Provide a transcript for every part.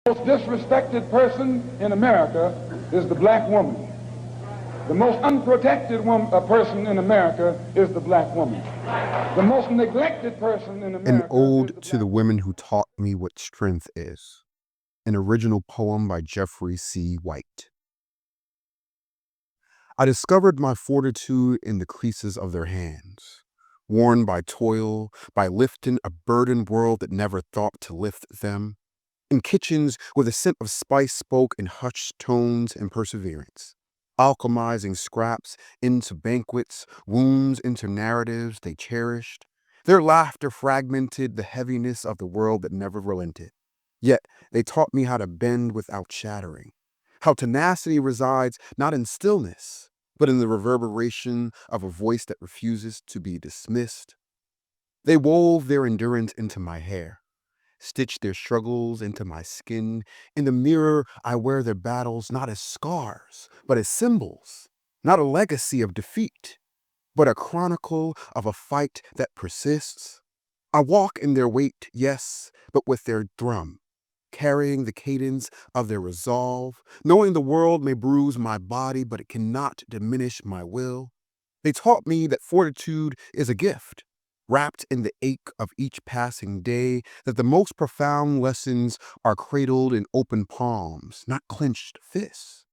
The most disrespected person in America is the black woman. The most unprotected person in America is the black woman. The most neglected person in An America is ode the to the black women woman. who taught me what strength is. An original poem by Jeffrey C. White. I discovered my fortitude in the creases of their hands, worn by toil, by lifting a burdened world that never thought to lift them, in kitchens where the scent of spice spoke in hushed tones and perseverance, alchemizing scraps into banquets, wounds into narratives they cherished. Their laughter fragmented the heaviness of the world that never relented. Yet they taught me how to bend without shattering, how tenacity resides not in stillness, but in the reverberation of a voice that refuses to be dismissed. They wove their endurance into my hair, stitched their struggles into my skin. In the mirror, I wear their battles not as scars, but as symbols, not a legacy of defeat, but a chronicle of a fight that persists. I walk in their weight, yes, but with their drum, carrying the cadence of their resolve, knowing the world may bruise my body, but it cannot diminish my will. They taught me that fortitude is a gift, wrapped in the ache of each passing day, that the most profound lessons are cradled in open palms, not clenched fists.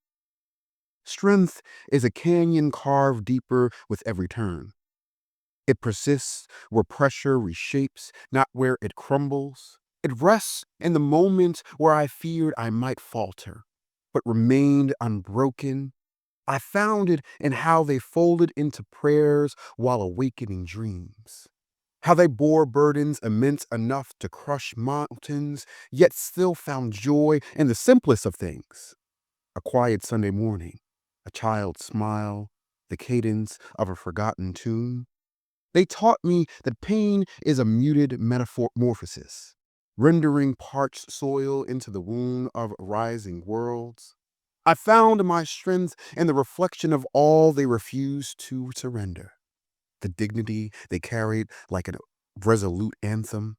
Strength is a canyon carved deeper with every turn. It persists where pressure reshapes, not where it crumbles. It rests in the moments where I feared I might falter, but remained unbroken. I found it in how they folded into prayers while awakening dreams. How they bore burdens immense enough to crush mountains, yet still found joy in the simplest of things. A quiet Sunday morning, a child's smile, the cadence of a forgotten tune. They taught me that pain is a muted metamorphosis, rendering parched soil into the womb of rising worlds. I found my strength in the reflection of all they refused to surrender, the dignity they carried like a resolute anthem,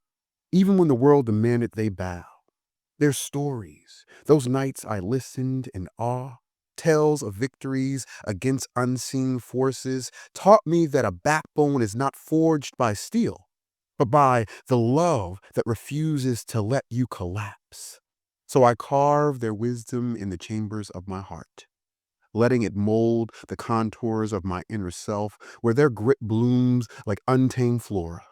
even when the world demanded they bow. Their stories, those nights I listened in awe, tales of victories against unseen forces, taught me that a backbone is not forged by steel, but by the love that refuses to let you collapse. So I carve their wisdom in the chambers of my heart, letting it mold the contours of my inner self, where their grit blooms like untamed flora.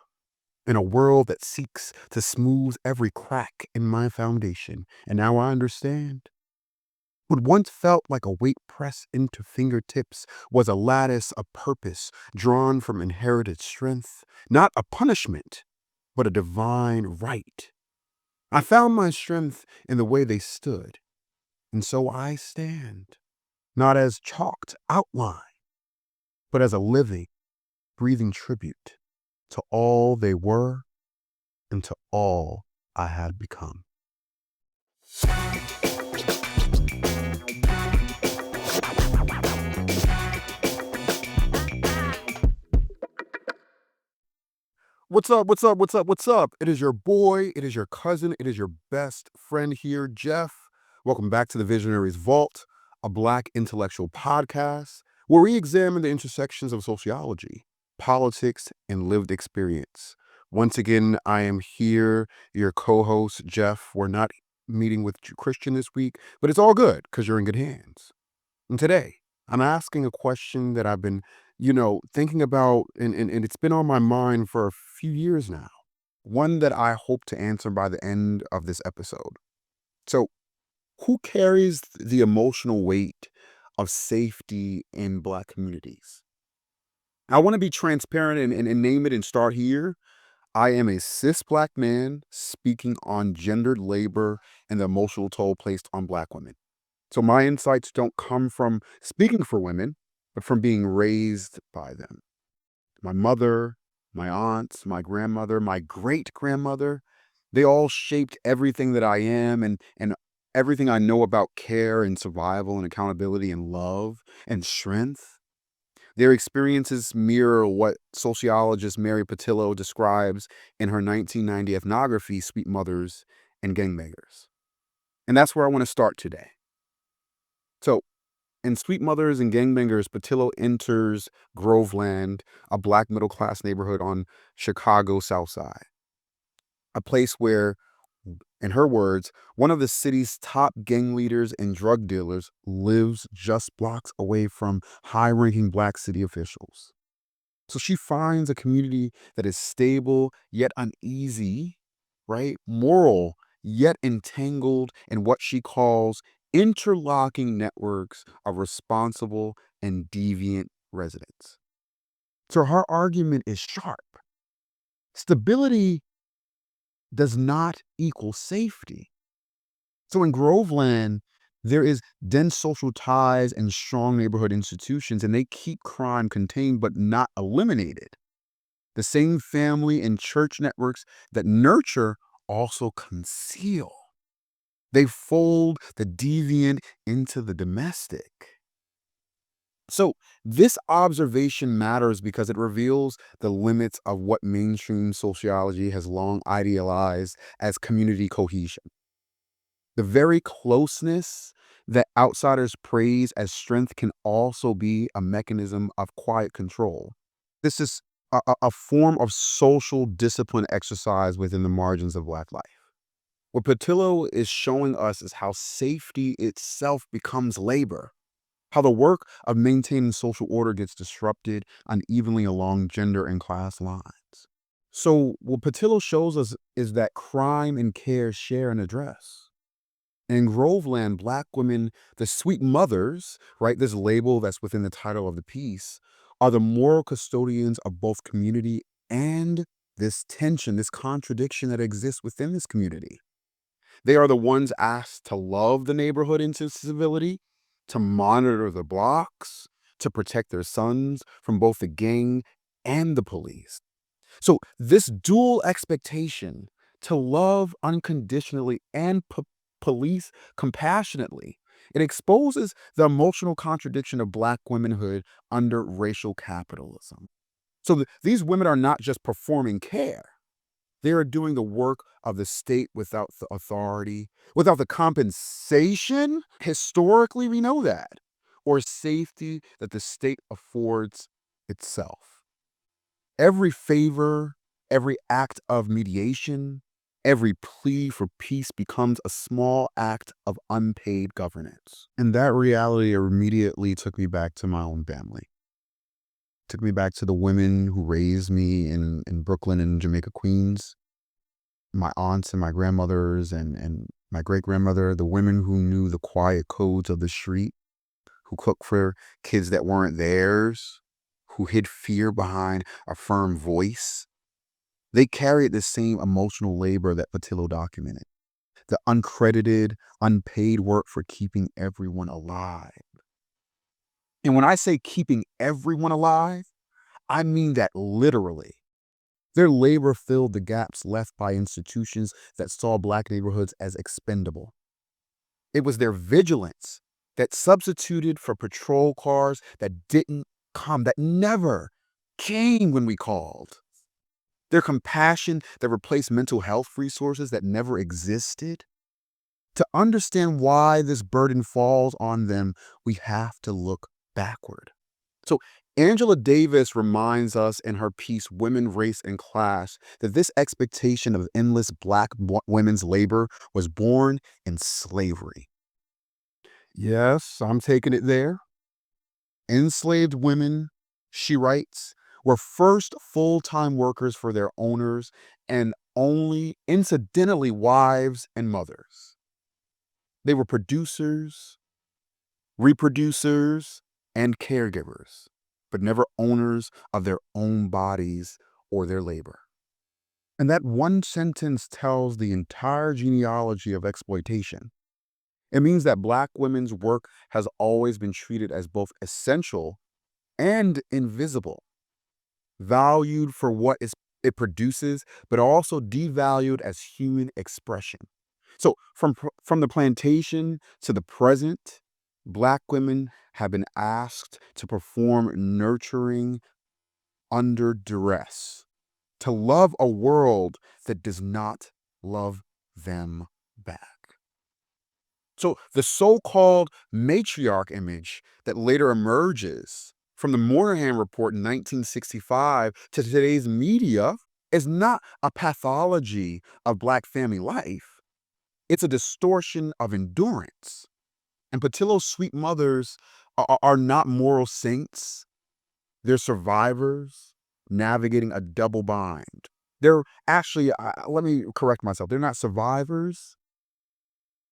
In a world that seeks to smooth every crack in my foundation. And now I understand. What once felt like a weight pressed into fingertips was a lattice of purpose drawn from inherited strength, not a punishment, but a divine right. I found my strength in the way they stood, and so I stand, not as chalked outline, but as a living, breathing tribute to all they were and to all I had become. What's up? What's up? What's up? What's up? It is your boy, it is your cousin, it is your best friend here, Jeff. Welcome back to the Visionaries Vault, a Black intellectual podcast where we examine the intersections of sociology, politics, and lived experience. Once again, I am here, your co-host, Jeff. We're not meeting with Christian this week, but it's all good because you're in good hands. And today, I'm asking a question that I've been, thinking about, and it's been on my mind for a few years now. One that I hope to answer by the end of this episode. So, who carries the emotional weight of safety in Black communities? I want to be transparent and name it and start here. I am a cis Black man speaking on gendered labor and the emotional toll placed on Black women. So my insights don't come from speaking for women, but from being raised by them. My mother, my aunts, my grandmother, my great grandmother, they all shaped everything that I am and everything I know about care and survival and accountability and love and strength. Their experiences mirror what sociologist Mary Pattillo describes in her 1990 ethnography, Sweet Mothers and Gangbangers. And that's where I want to start today. So, in Sweet Mothers and Gangbangers, Pattillo enters Groveland, a black middle-class neighborhood on Chicago's South Side, a place where, in her words, one of the city's top gang leaders and drug dealers lives just blocks away from high-ranking black city officials. So she finds a community that is stable yet uneasy, right? Moral yet entangled in what she calls interlocking networks of responsible and deviant residents. So her argument is sharp. Stability does not equal safety. So in Groveland, there is dense social ties and strong neighborhood institutions, and they keep crime contained but not eliminated. The same family and church networks that nurture also conceal. They fold the deviant into the domestic. So, this observation matters because it reveals the limits of what mainstream sociology has long idealized as community cohesion. The very closeness that outsiders praise as strength can also be a mechanism of quiet control. This is a form of social discipline exercise within the margins of Black life. What Pattillo is showing us is how safety itself becomes labor, how the work of maintaining social order gets disrupted unevenly along gender and class lines. So, what Pattillo shows us is that crime and care share an address. In Groveland, Black women, the Sweet Mothers, right, this label that's within the title of the piece, are the moral custodians of both community and this tension, this contradiction that exists within this community. They are the ones asked to love the neighborhood into civility, to monitor the blocks, to protect their sons from both the gang and the police. So, this dual expectation to love unconditionally and police compassionately, it exposes the emotional contradiction of Black womanhood under racial capitalism. So, these women are not just performing care, they are doing the work of the state without the authority, without the compensation. Historically, we know that, or safety that the state affords itself. Every favor, every act of mediation, every plea for peace becomes a small act of unpaid governance. And that reality immediately took me back to my own family. Took me back to the women who raised me in Brooklyn and Jamaica, Queens. My aunts and my grandmothers and my great-grandmother, the women who knew the quiet codes of the street, who cooked for kids that weren't theirs, who hid fear behind a firm voice. They carried the same emotional labor that Pattillo documented, the uncredited, unpaid work for keeping everyone alive. And when I say keeping everyone alive, I mean that literally. Their labor filled the gaps left by institutions that saw Black neighborhoods as expendable. It was their vigilance that substituted for patrol cars that didn't come, that never came when we called. Their compassion that replaced mental health resources that never existed. To understand why this burden falls on them, we have to look backward. So Angela Davis reminds us in her piece, Women, Race, and Class, that this expectation of endless Black women's labor was born in slavery. Yes, I'm taking it there. Enslaved women, she writes, were first full-time workers for their owners and only incidentally wives and mothers. They were producers, reproducers, and caregivers, but never owners of their own bodies or their labor. And that one sentence tells the entire genealogy of exploitation. It means that Black women's work has always been treated as both essential and invisible, valued for what it produces, but also devalued as human expression. So from the plantation to the present, Black women have been asked to perform nurturing under duress, to love a world that does not love them back. So the so-called matriarch image that later emerges from the Moynihan Report in 1965 to today's media is not a pathology of Black family life. It's a distortion of endurance. And Pattillo's sweet mothers are not moral saints. They're survivors navigating a double bind. They're actually, let me correct myself, they're not survivors.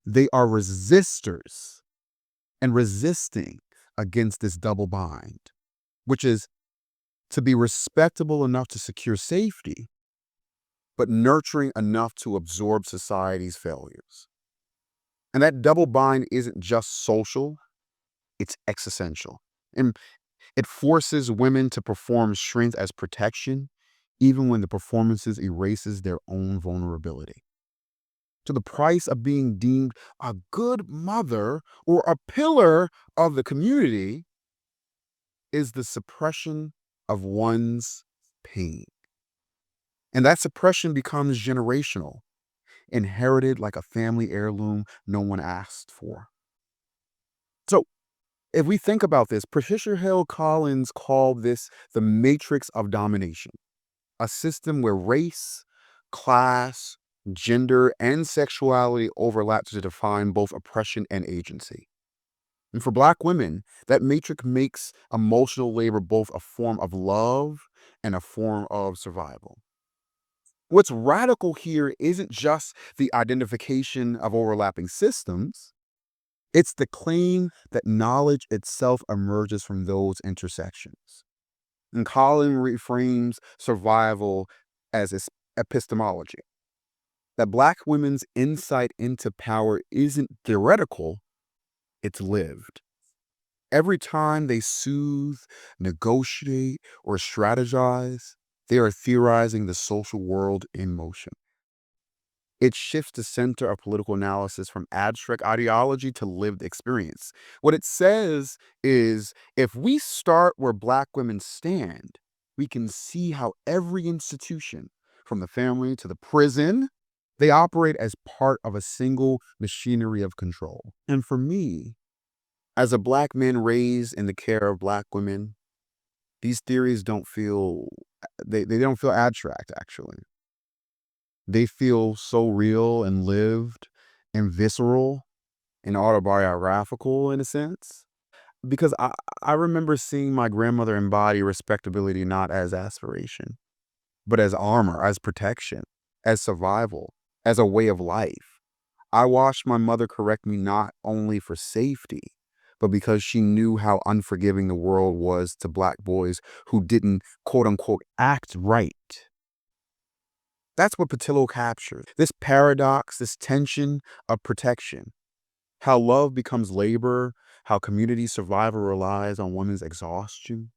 They are resistors and resisting against this double bind, which is to be respectable enough to secure safety, but nurturing enough to absorb society's failures. And that double bind isn't just social, it's existential. And it forces women to perform strength as protection, even when the performances erases their own vulnerability. To the price of being deemed a good mother or a pillar of the community is the suppression of one's pain. And that suppression becomes generational, inherited like a family heirloom no one asked for. So, if we think about this, Patricia Hill Collins called this the matrix of domination, a system where race, class, gender, and sexuality overlap to define both oppression and agency. And for Black women, that matrix makes emotional labor both a form of love and a form of survival. What's radical here isn't just the identification of overlapping systems, it's the claim that knowledge itself emerges from those intersections. And Collins reframes survival as epistemology, that Black women's insight into power isn't theoretical, it's lived. Every time they soothe, negotiate, or strategize, they are theorizing the social world in motion. It shifts the center of political analysis from abstract ideology to lived experience. What it says is if we start where Black women stand, we can see how every institution, from the family to the prison, they operate as part of a single machinery of control. And for me, as a Black man raised in the care of Black women, these theories don't feel they don't feel abstract actually. They feel so real and lived and visceral and autobiographical in a sense. Because I remember seeing my grandmother embody respectability not as aspiration, but as armor, as protection, as survival, as a way of life. I watched my mother correct me not only for safety, but because she knew how unforgiving the world was to Black boys who didn't, quote unquote, act right. That's what Pattillo captures. This paradox, this tension of protection. How love becomes labor, how community survival relies on women's exhaustion.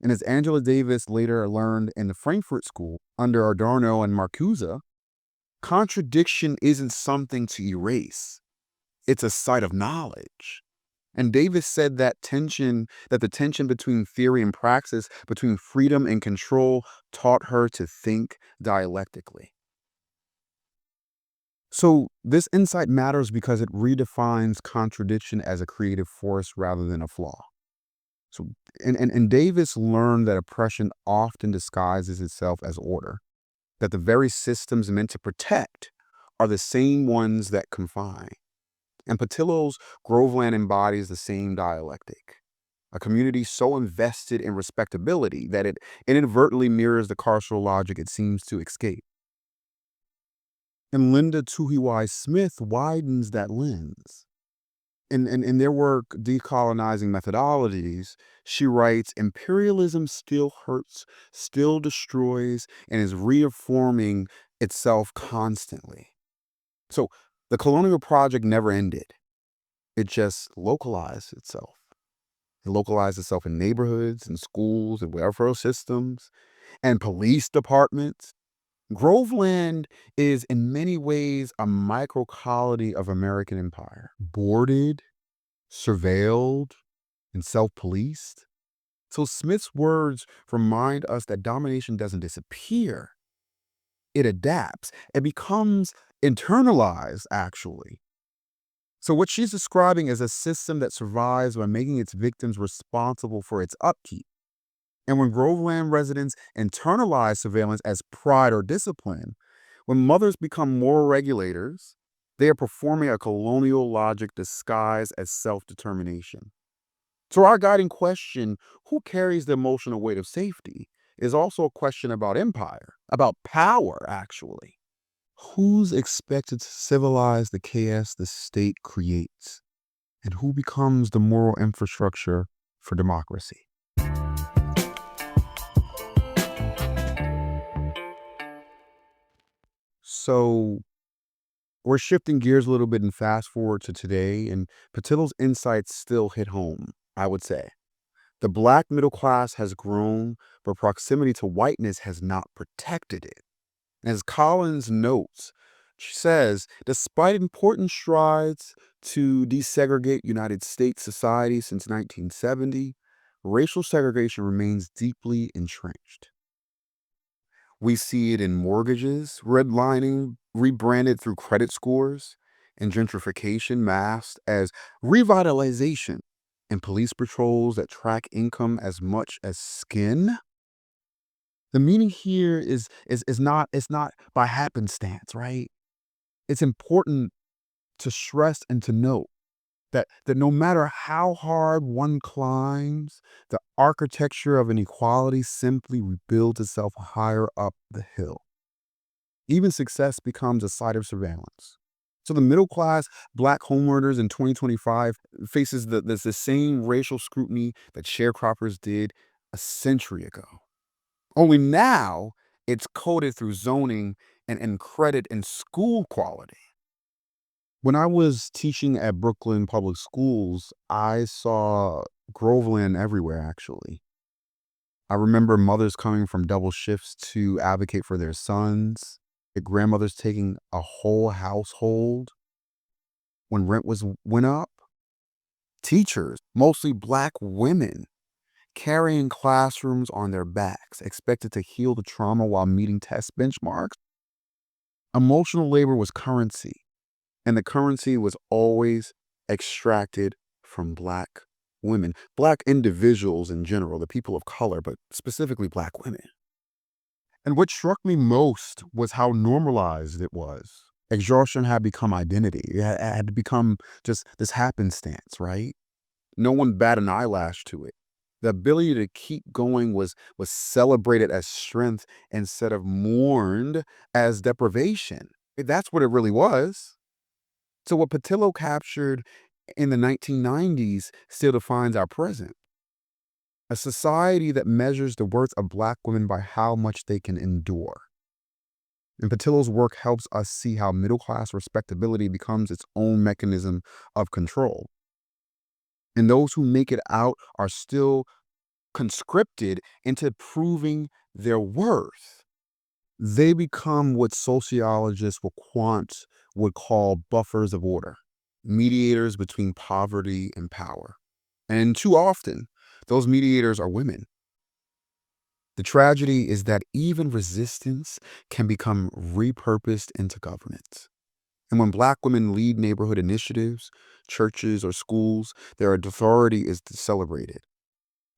And as Angela Davis later learned in the Frankfurt School under Adorno and Marcuse, contradiction isn't something to erase. It's a site of knowledge. And Davis said that the tension between theory and praxis, between freedom and control, taught her to think dialectically. So this insight matters because it redefines contradiction as a creative force rather than a flaw. So, and Davis learned that oppression often disguises itself as order, that the very systems meant to protect are the same ones that confine. And Pattillo's Groveland embodies the same dialectic, a community so invested in respectability that it inadvertently mirrors the carceral logic it seems to escape. And Linda Tuhiwai Smith widens that lens. In their work, Decolonizing Methodologies, she writes, imperialism still hurts, still destroys, and is reaffirming itself constantly. So the colonial project never ended. It just localized itself. It localized itself in neighborhoods and schools and welfare systems and police departments. Groveland is in many ways a microcolony of American empire, boarded, surveilled, and self-policed. So Smith's words remind us that domination doesn't disappear. It adapts. It becomes internalized, actually. So what she's describing is a system that survives by making its victims responsible for its upkeep. And when Groveland residents internalize surveillance as pride or discipline, when mothers become moral regulators, they are performing a colonial logic disguised as self-determination. So our guiding question, who carries the emotional weight of safety, is also a question about empire, about power, actually. Who's expected to civilize the chaos the state creates? And who becomes the moral infrastructure for democracy? So we're shifting gears a little bit and fast forward to today, and Pattillo's insights still hit home, I would say. The black middle class has grown, but proximity to whiteness has not protected it. As Collins notes, she says, despite important strides to desegregate United States society since 1970, racial segregation remains deeply entrenched. We see it in mortgages, redlining, rebranded through credit scores, and gentrification masked as revitalization, and police patrols that track income as much as skin. The meaning here is not it's not by happenstance, right? It's important to stress and to note that no matter how hard one climbs, the architecture of inequality simply rebuilds itself higher up the hill. Even success becomes a site of surveillance. So the middle class black homeowners in 2025 faces the same racial scrutiny that sharecroppers did a century ago. Only now it's coded through zoning and credit and school quality. When I was teaching at Brooklyn Public Schools, I saw Groveland everywhere, actually. I remember mothers coming from double shifts to advocate for their sons, grandmothers taking a whole household when went up, teachers, mostly black women, carrying classrooms on their backs, expected to heal the trauma while meeting test benchmarks. Emotional labor was currency, and the currency was always extracted from black women, black individuals in general, the people of color, but specifically black women. And what struck me most was how normalized it was. Exhaustion had become identity. It had become just this happenstance, right? No one bat an eyelash to it. The ability to keep going was celebrated as strength instead of mourned as deprivation. That's what it really was. So what Pattillo captured in the 1990s still defines our present. A society that measures the worth of black women by how much they can endure. And Pattillo's work helps us see how middle-class respectability becomes its own mechanism of control. And those who make it out are still conscripted into proving their worth. They become what sociologists would call buffers of order, mediators between poverty and power. And too often, those mediators are women. The tragedy is that even resistance can become repurposed into governance. And when black women lead neighborhood initiatives, churches, or schools, their authority is celebrated,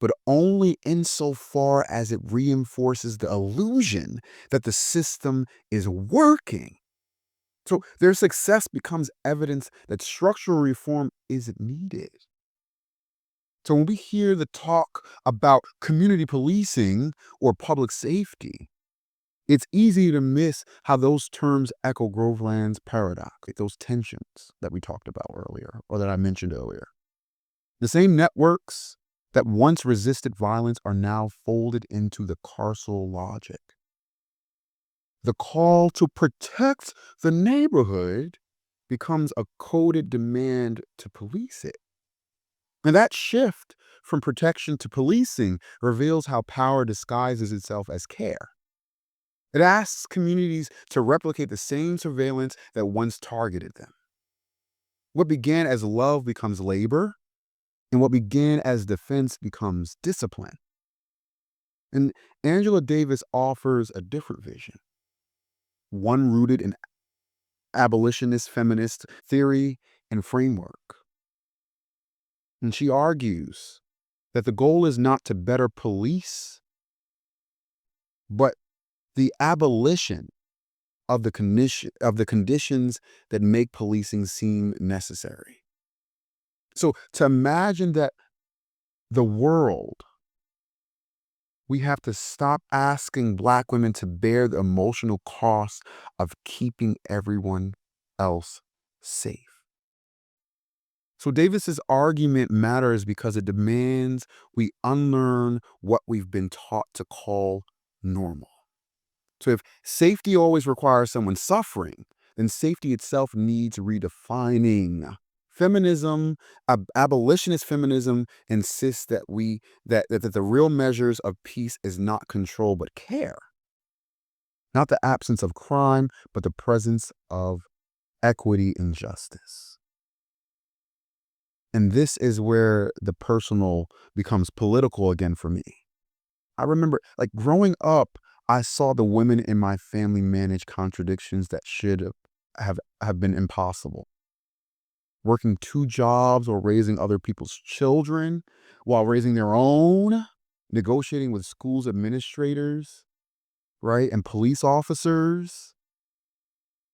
but only insofar as it reinforces the illusion that the system is working. So their success becomes evidence that structural reform isn't needed. So when we hear the talk about community policing or public safety, it's easy to miss how those terms echo Groveland's paradox, those tensions that we talked about earlier, or that I mentioned earlier. The same networks that once resisted violence are now folded into the carceral logic. The call to protect the neighborhood becomes a coded demand to police it. And that shift from protection to policing reveals how power disguises itself as care. It asks communities to replicate the same surveillance that once targeted them. What began as love becomes labor, and what began as defense becomes discipline. And Angela Davis offers a different vision, one rooted in abolitionist feminist theory and framework. And she argues that the goal is not to better police, but the abolition of the conditions that make policing seem necessary. So to imagine that the world, we have to stop asking Black women to bear the emotional cost of keeping everyone else safe. So Davis's argument matters because it demands we unlearn what we've been taught to call normal. So if safety always requires someone suffering, then safety itself needs redefining. Feminism, abolitionist feminism, insists that that the real measures of peace is not control but care, not the absence of crime, but the presence of equity and justice. And this is where the personal becomes political again for me. I remember, like, growing up, I saw the women in my family manage contradictions that should have been impossible. Working 2 jobs or raising other people's children while raising their own, negotiating with schools administrators, right, and police officers,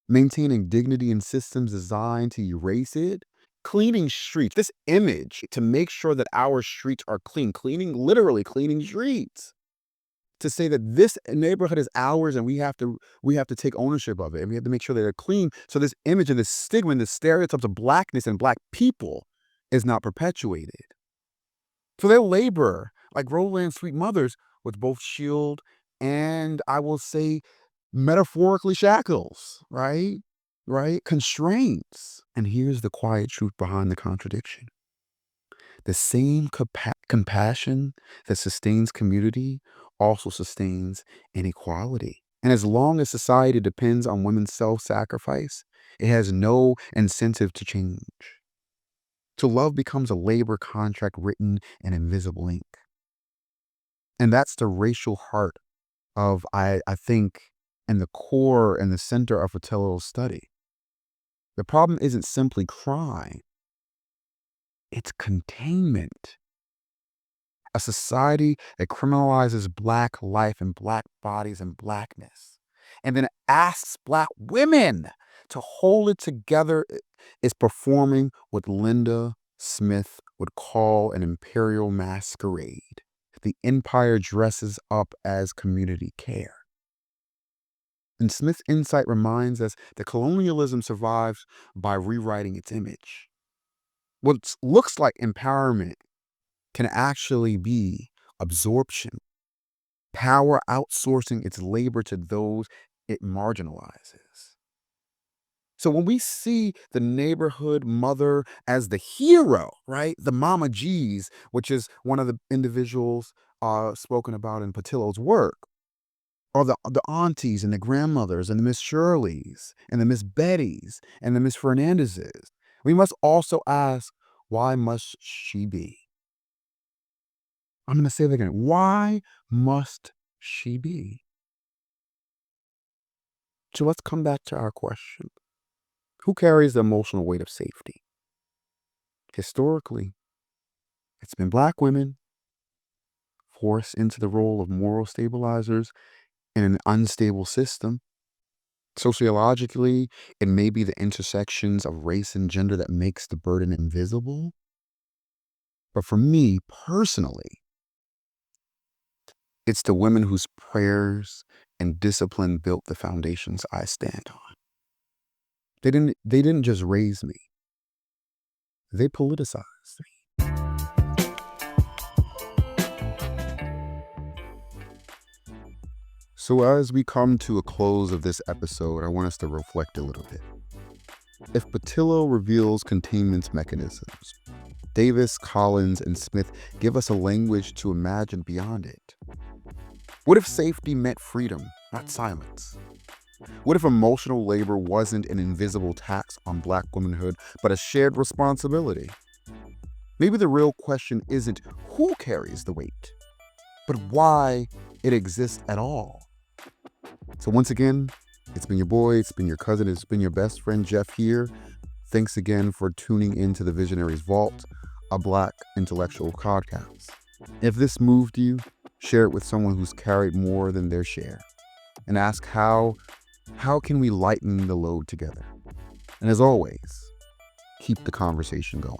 maintaining dignity in systems designed to erase it, cleaning streets. This image to make sure that our streets are clean, literally cleaning streets. To say that this neighborhood is ours and we have to take ownership of it and we have to make sure that they're clean. So this image and this stigma and the stereotypes of Blackness and Black people is not perpetuated. So their labor, like Roland's Sweet Mothers, was both shield and, I will say, metaphorically shackles, right? Constraints. And here's the quiet truth behind the contradiction. The same compassion that sustains community also sustains inequality. And as long as society depends on women's self-sacrifice, it has no incentive to change. So love becomes a labor contract written in invisible ink. And that's the racial heart of, I think, and the core and the center of Pattillo's study. The problem isn't simply crime. It's containment. A society that criminalizes Black life and Black bodies and Blackness, and then asks Black women to hold it together, is performing what Linda Smith would call an imperial masquerade. The empire dresses up as community care. And Smith's insight reminds us that colonialism survives by rewriting its image. What looks like empowerment can actually be absorption, power outsourcing its labor to those it marginalizes. So when we see the neighborhood mother as the hero, right? The Mama G's, which is one of the individuals spoken about in Pattillo's work, or the aunties and the grandmothers and the Miss Shirleys and the Miss Bettys and the Miss Fernandezes, we must also ask, why must she be? I'm going to say that again. Why must she be? So let's come back to our question. Who carries the emotional weight of safety? Historically, it's been Black women forced into the role of moral stabilizers in an unstable system. Sociologically, it may be the intersections of race and gender that makes the burden invisible. But for me personally, it's the women whose prayers and discipline built the foundations I stand on. They didn't just raise me. They politicized me. So as we come to a close of this episode, I want us to reflect a little bit. If Pattillo reveals containment mechanisms, Davis, Collins, and Smith give us a language to imagine beyond it. What if safety meant freedom, not silence? What if emotional labor wasn't an invisible tax on Black womanhood, but a shared responsibility? Maybe the real question isn't who carries the weight, but why it exists at all. So once again, it's been your boy, it's been your cousin, it's been your best friend, Jeff here. Thanks again for tuning into the Visionaries Vault, a Black intellectual podcast. If this moved you, share it with someone who's carried more than their share, and ask how can we lighten the load together? And as always, keep the conversation going.